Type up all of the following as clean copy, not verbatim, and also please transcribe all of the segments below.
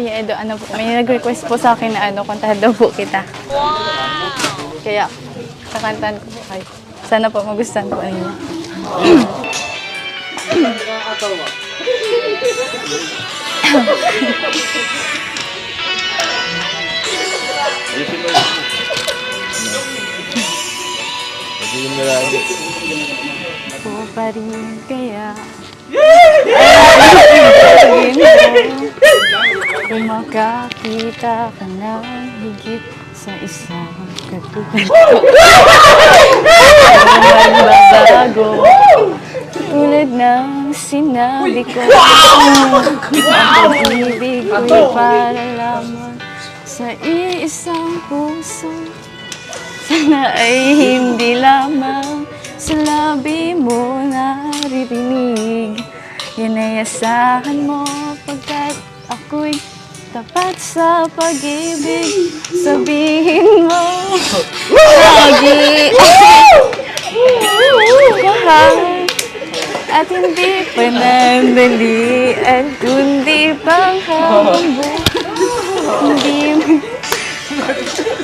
Kaya Edo, ano po, may nag-request po sa akin na ano, kantahan daw po kita. Wow! Kaya, kakantahan ko po kayo. Sana po magustuhan po ninyo. Po pa rin kaya kung makakita ka ng higit sa isang katulad ko. Magbabago tulad ng sinabi ko. Ang pag-ibig ko'y para lamang sa iisang puso. Sana ay hindi lamang sa labi mo naririnig. Yan ay asahan mo pagkat ako'y tapat sa pag-ibig. Sabihin mo lagi mahal at hindi panandalian kundi pang habang hindi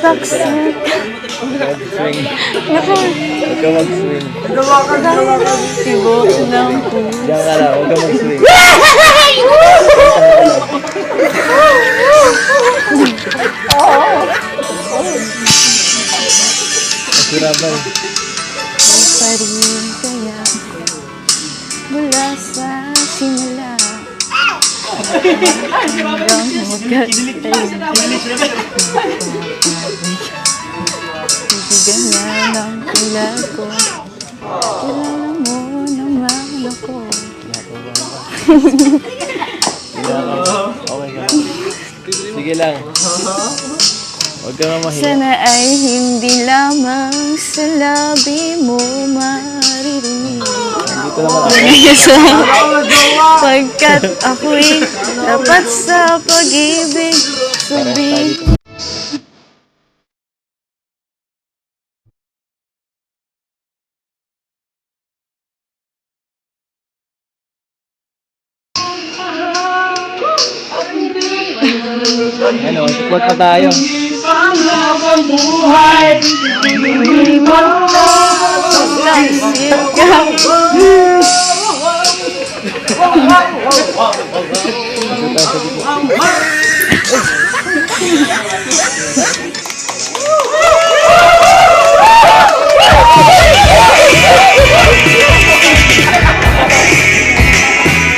baksak. Huwag ka mag-swing. Tibok ng puso. Diyan ka lang, huwag ka mag-swing. Masirabay. Pa rin kaya mula sa simula hanggang magkat bibigyan na ng tulad ko. Kilala mo naman ako. Okay ka. Sige lang. Huwag ka nga mahiya. Sana ay hindi lamang sa labi mo maririnig. Dito naman Pagkat ako'y tapat sa pag-ibig. Sabihin ano, support pa tayo. hindi mo lang ikaw.